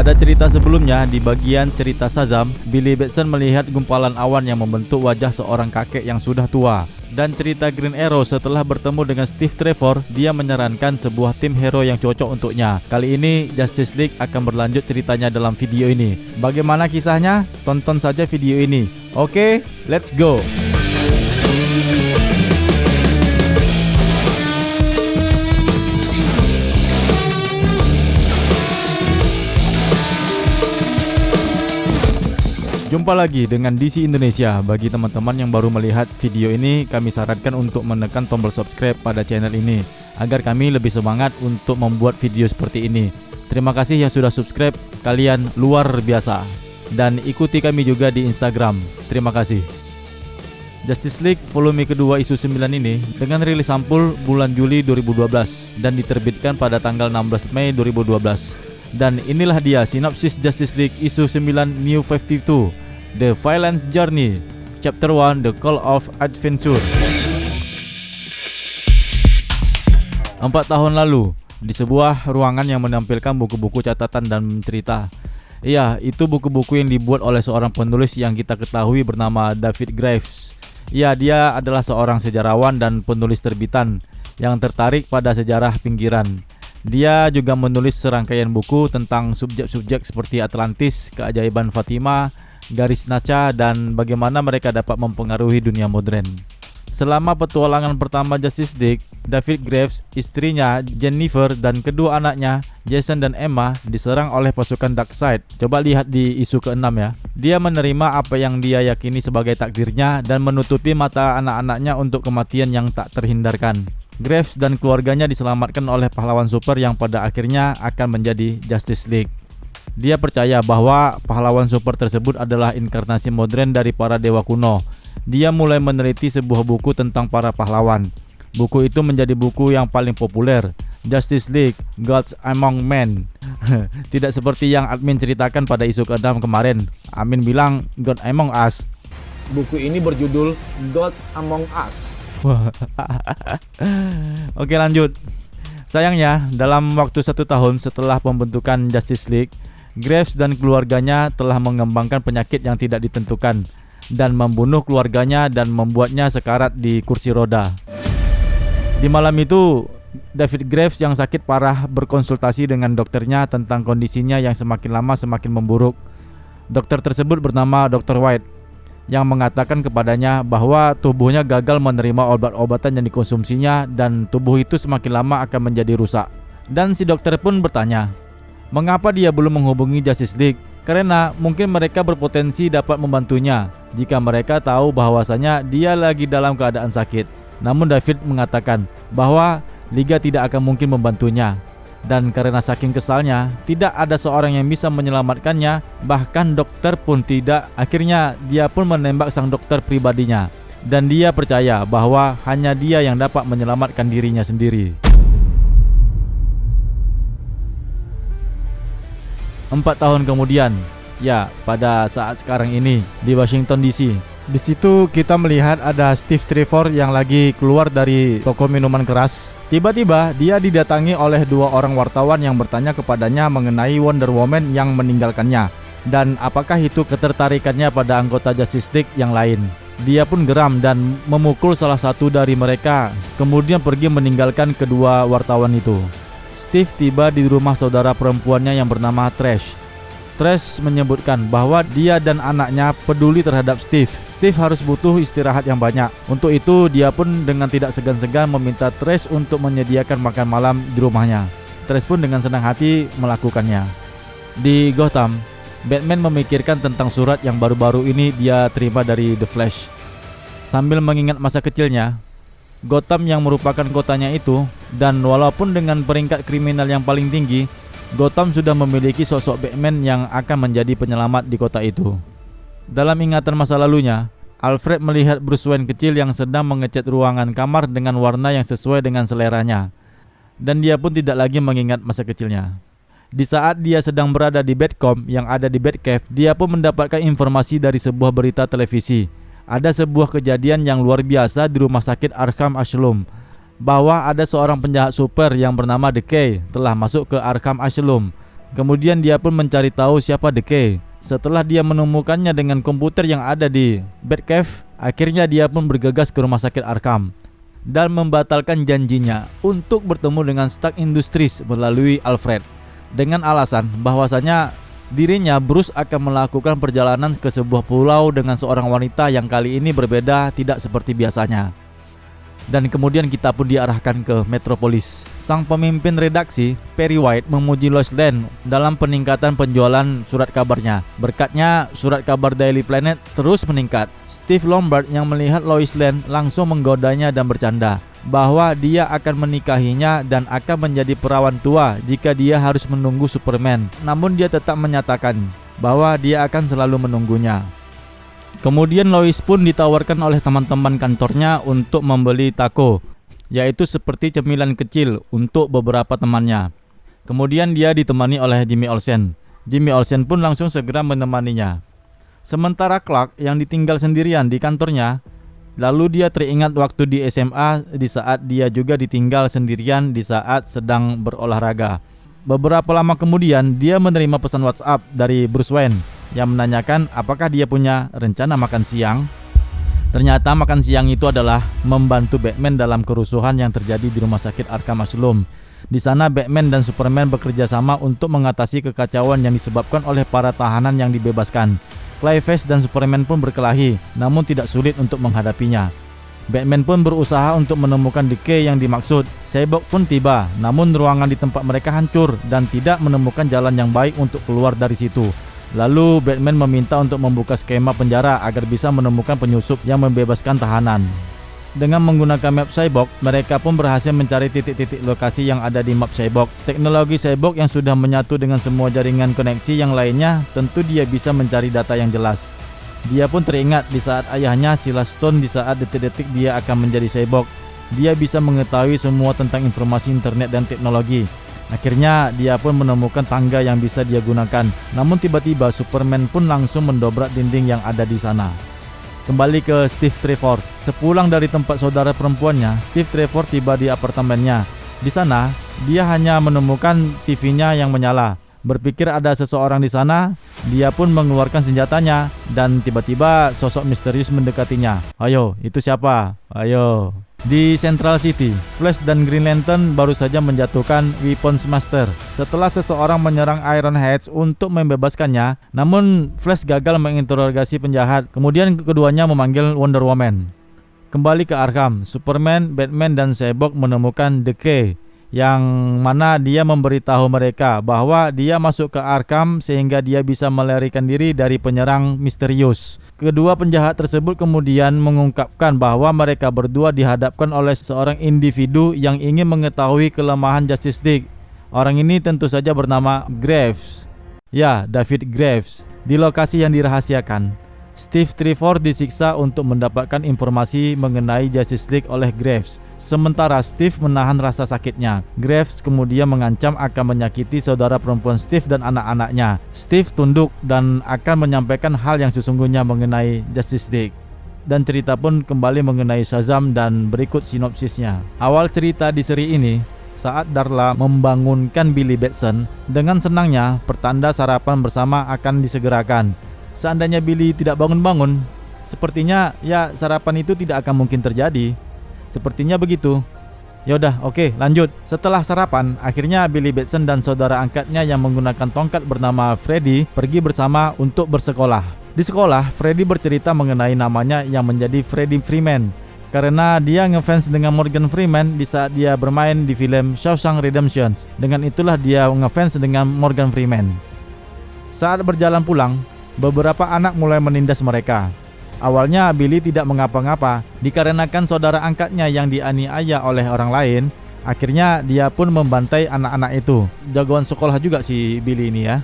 Pada cerita sebelumnya, di bagian cerita Shazam, Billy Batson melihat gumpalan awan yang membentuk wajah seorang kakek yang sudah tua. Dan cerita Green Arrow, setelah bertemu dengan Steve Trevor, dia menyarankan sebuah tim hero yang cocok untuknya. Kali ini Justice League akan berlanjut ceritanya dalam video ini. Bagaimana kisahnya? Tonton saja video ini. Oke, let's go. Jumpa lagi dengan DC Indonesia. Bagi teman-teman yang baru melihat video ini, kami sarankan untuk menekan tombol subscribe pada channel ini agar kami lebih semangat untuk membuat video seperti ini. Terima kasih yang sudah subscribe, kalian luar biasa. Dan ikuti kami juga di Instagram. Terima kasih. Justice League volume kedua isu 9 ini dengan rilis sampul bulan Juli 2012 dan diterbitkan pada tanggal 16 Mei 2012. Dan inilah dia sinopsis Justice League isu 9 New 52, The Violence Journey, Chapter 1, The Call of Adventure. 4 tahun lalu, di sebuah ruangan yang menampilkan buku-buku catatan dan cerita. Iya, itu buku-buku yang dibuat oleh seorang penulis yang kita ketahui bernama David Graves. Ya, dia adalah seorang sejarawan dan penulis terbitan yang tertarik pada sejarah pinggiran. Dia juga menulis serangkaian buku tentang subjek-subjek seperti Atlantis, keajaiban Fatima, garis Nacha, dan bagaimana mereka dapat mempengaruhi dunia modern. Selama petualangan pertama Justice League, David Graves, istrinya Jennifer, dan kedua anaknya Jason dan Emma diserang oleh pasukan Darkseid. Coba lihat di isu ke-6 ya. Dia menerima apa yang dia yakini sebagai takdirnya dan menutupi mata anak-anaknya untuk kematian yang tak terhindarkan. Graves dan keluarganya diselamatkan oleh pahlawan super yang pada akhirnya akan menjadi Justice League. Dia percaya bahwa pahlawan super tersebut adalah inkarnasi modern dari para dewa kuno. Dia mulai meneliti sebuah buku tentang para pahlawan. Buku itu menjadi buku yang paling populer, Justice League, Gods Among Men. Tidak seperti yang admin ceritakan pada isu ke-6 kemarin. Amin bilang God Among Us. Buku ini berjudul Gods Among Us. Oke, lanjut. Sayangnya, dalam waktu 1 tahun setelah pembentukan Justice League, Graves dan keluarganya telah mengembangkan penyakit yang tidak ditentukan dan membunuh keluarganya dan membuatnya sekarat di kursi roda. Di malam itu, David Graves yang sakit parah berkonsultasi dengan dokternya tentang kondisinya yang semakin lama semakin memburuk. Dokter tersebut bernama Dr. White, yang mengatakan kepadanya bahwa tubuhnya gagal menerima obat-obatan yang dikonsumsinya dan tubuh itu semakin lama akan menjadi rusak. Dan si dokter pun bertanya, mengapa dia belum menghubungi Justice League? Karena mungkin mereka berpotensi dapat membantunya jika mereka tahu bahwasanya dia lagi dalam keadaan sakit. Namun David mengatakan bahwa Liga tidak akan mungkin membantunya. Dan karena saking kesalnya, tidak ada seorang yang bisa menyelamatkannya, bahkan dokter pun tidak. Akhirnya dia pun menembak sang dokter pribadinya. Dan dia percaya bahwa hanya dia yang dapat menyelamatkan dirinya sendiri. 4 tahun kemudian, ya pada saat sekarang ini di Washington DC. Di situ kita melihat ada Steve Trevor yang lagi keluar dari toko minuman keras. Tiba-tiba dia didatangi oleh 2 orang wartawan yang bertanya kepadanya mengenai Wonder Woman yang meninggalkannya dan apakah itu ketertarikannya pada anggota Justice League yang lain. Dia pun geram dan memukul salah satu dari mereka, kemudian pergi meninggalkan kedua wartawan itu. Steve tiba di rumah saudara perempuannya yang bernama Trash. Trash menyebutkan bahwa dia dan anaknya peduli terhadap Steve. Steve harus butuh istirahat yang banyak. Untuk itu dia pun dengan tidak segan-segan meminta Trash untuk menyediakan makan malam di rumahnya. Trash pun dengan senang hati melakukannya. Di Gotham, Batman memikirkan tentang surat yang baru-baru ini dia terima dari The Flash. Sambil mengingat masa kecilnya, Gotham yang merupakan kotanya itu, dan walaupun dengan peringkat kriminal yang paling tinggi, Gotham sudah memiliki sosok Batman yang akan menjadi penyelamat di kota itu. Dalam ingatan masa lalunya, Alfred melihat Bruce Wayne kecil yang sedang mengecat ruangan kamar dengan warna yang sesuai dengan seleranya. Dan dia pun tidak lagi mengingat masa kecilnya. Di saat dia sedang berada di Batcom yang ada di Batcave, dia pun mendapatkan informasi dari sebuah berita televisi. Ada sebuah kejadian yang luar biasa di rumah sakit Arkham Asylum, bahwa ada seorang penjahat super yang bernama Decay telah masuk ke Arkham Asylum Kemudian dia pun mencari tahu siapa Decay. Setelah dia menemukannya dengan komputer yang ada di Batcave, akhirnya dia pun bergegas ke rumah sakit Arkham dan membatalkan janjinya untuk bertemu dengan Stark Industries melalui Alfred dengan alasan bahwasanya dirinya Bruce akan melakukan perjalanan ke sebuah pulau dengan seorang wanita yang kali ini berbeda, tidak seperti biasanya. Dan kemudian kita pun diarahkan ke Metropolis. Sang pemimpin redaksi, Perry White, memuji Lois Lane dalam peningkatan penjualan surat kabarnya. Berkatnya, surat kabar Daily Planet terus meningkat. Steve Lombard yang melihat Lois Lane langsung menggodanya dan bercanda bahwa dia akan menikahinya dan akan menjadi perawan tua jika dia harus menunggu Superman. Namun dia tetap menyatakan bahwa dia akan selalu menunggunya. Kemudian Lois pun ditawarkan oleh teman-teman kantornya untuk membeli taco, yaitu seperti cemilan kecil untuk beberapa temannya. Kemudian dia ditemani oleh Jimmy Olsen. Jimmy Olsen pun langsung segera menemaninya. Sementara Clark yang ditinggal sendirian di kantornya, lalu dia teringat waktu di SMA di saat dia juga ditinggal sendirian di saat sedang berolahraga. Beberapa lama kemudian dia menerima pesan WhatsApp dari Bruce Wayne yang menanyakan apakah dia punya rencana makan siang. Ternyata makan siang itu adalah membantu Batman dalam kerusuhan yang terjadi di rumah sakit Arkham Asylum. Di sana Batman dan Superman bekerja sama untuk mengatasi kekacauan yang disebabkan oleh para tahanan yang dibebaskan. Clayface dan Superman pun berkelahi, namun tidak sulit untuk menghadapinya. Batman pun berusaha untuk menemukan Decay yang dimaksud. Cyborg pun tiba, namun ruangan di tempat mereka hancur dan tidak menemukan jalan yang baik untuk keluar dari situ. Lalu Batman meminta untuk membuka skema penjara agar bisa menemukan penyusup yang membebaskan tahanan. Dengan menggunakan map Cyborg, mereka pun berhasil mencari titik-titik lokasi yang ada di map Cyborg. Teknologi Cyborg yang sudah menyatu dengan semua jaringan koneksi yang lainnya, tentu dia bisa mencari data yang jelas. Dia pun teringat di saat ayahnya Silas Stone di saat detik-detik dia akan menjadi Cyborg. Dia bisa mengetahui semua tentang informasi internet dan teknologi. Akhirnya dia pun menemukan tangga yang bisa dia gunakan. Namun tiba-tiba Superman pun langsung mendobrak dinding yang ada di sana. Kembali ke Steve Trevor. Sepulang dari tempat saudara perempuannya, Steve Trevor tiba di apartemennya. Di sana, dia hanya menemukan TV-nya yang menyala. Berpikir ada seseorang di sana, dia pun mengeluarkan senjatanya dan tiba-tiba sosok misterius mendekatinya. Ayo, itu siapa? Ayo. Di Central City, Flash dan Green Lantern baru saja menjatuhkan Weapons Master setelah seseorang menyerang Ironheads untuk membebaskannya. Namun Flash gagal menginterogasi penjahat. Kemudian keduanya memanggil Wonder Woman. Kembali ke Arkham, Superman, Batman dan Cyborg menemukan Decay, yang mana dia memberitahu mereka bahwa dia masuk ke Arkham sehingga dia bisa melarikan diri dari penyerang misterius. Kedua penjahat tersebut kemudian mengungkapkan bahwa mereka berdua dihadapkan oleh seorang individu yang ingin mengetahui kelemahan Justice League. Orang ini tentu saja bernama Graves. Ya, David Graves. Di lokasi yang dirahasiakan, Steve Trevor disiksa untuk mendapatkan informasi mengenai Justice League oleh Graves. Sementara Steve menahan rasa sakitnya. Graves kemudian mengancam akan menyakiti saudara perempuan Steve dan anak-anaknya. Steve tunduk dan akan menyampaikan hal yang sesungguhnya mengenai Justice League. Dan cerita pun kembali mengenai Shazam dan berikut sinopsisnya. Awal cerita di seri ini, saat Darla membangunkan Billy Batson, dengan senangnya pertanda sarapan bersama akan disegerakan. Seandainya Billy tidak bangun-bangun, sepertinya ya sarapan itu tidak akan mungkin terjadi. Sepertinya begitu. Yaudah, oke, lanjut. Setelah sarapan, akhirnya Billy Batson dan saudara angkatnya yang menggunakan tongkat bernama Freddy pergi bersama untuk bersekolah. Di sekolah, Freddy bercerita mengenai namanya yang menjadi Freddie Freeman, karena dia ngefans dengan Morgan Freeman di saat dia bermain di film Shawshank Redemption. Dengan itulah dia ngefans dengan Morgan Freeman. Saat berjalan pulang, beberapa anak mulai menindas mereka. Awalnya Billy tidak mengapa-ngapa dikarenakan saudara angkatnya yang dianiaya oleh orang lain. Akhirnya dia pun membantai anak-anak itu. Jagoan sekolah juga si Billy ini ya.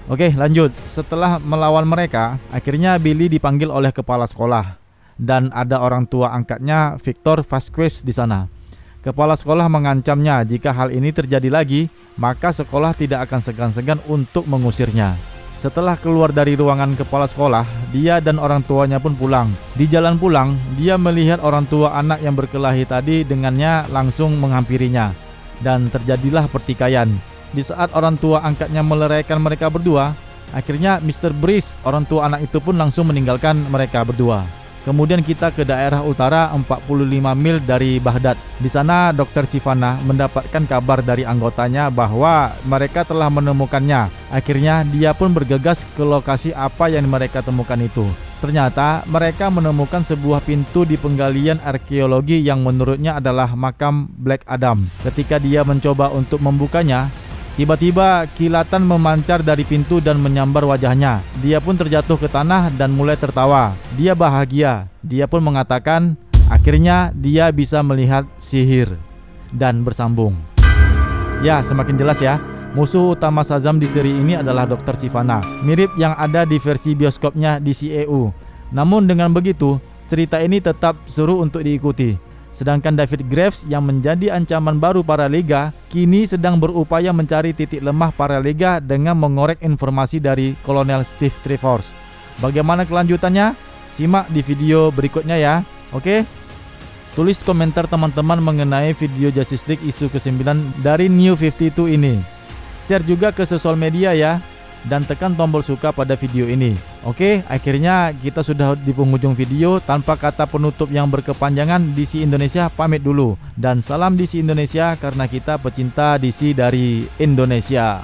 Oke, lanjut. Setelah melawan mereka, akhirnya Billy dipanggil oleh kepala sekolah dan ada orang tua angkatnya Victor Vasquez di sana. Kepala sekolah mengancamnya jika hal ini terjadi lagi, maka sekolah tidak akan segan-segan untuk mengusirnya. Setelah keluar dari ruangan kepala sekolah, dia dan orang tuanya pun pulang. Di jalan pulang, dia melihat orang tua anak yang berkelahi tadi dengannya langsung menghampirinya. Dan terjadilah pertikaian. Di saat orang tua angkatnya meleraikan mereka berdua, akhirnya Mr. Brice, orang tua anak itu pun langsung meninggalkan mereka berdua. Kemudian kita ke daerah utara 45 mil dari Baghdad. Di sana Dr. Sivana mendapatkan kabar dari anggotanya bahwa mereka telah menemukannya. Akhirnya dia pun bergegas ke lokasi apa yang mereka temukan itu. Ternyata mereka menemukan sebuah pintu di penggalian arkeologi yang menurutnya adalah makam Black Adam. Ketika dia mencoba untuk membukanya, tiba-tiba kilatan memancar dari pintu dan menyambar wajahnya. Dia pun terjatuh ke tanah dan mulai tertawa. Dia bahagia. Dia pun mengatakan akhirnya dia bisa melihat sihir. Dan bersambung. Ya, semakin jelas ya. Musuh utama Shazam di seri ini adalah Dr. Sivana, mirip yang ada di versi bioskopnya di CEU. Namun dengan begitu, cerita ini tetap seru untuk diikuti. Sedangkan David Graves yang menjadi ancaman baru para Lega, kini sedang berupaya mencari titik lemah para Lega dengan mengorek informasi dari Kolonel Steve Trevor. Bagaimana kelanjutannya? Simak di video berikutnya ya. Oke? Tulis komentar teman-teman mengenai video Justice League isu ke-9 dari New 52 ini. Share juga ke sosial media ya, dan tekan tombol suka pada video ini. Oke, akhirnya kita sudah di penghujung video. Tanpa kata penutup yang berkepanjangan, DC Indonesia pamit dulu. Dan salam DC Indonesia karena kita pecinta DC dari Indonesia.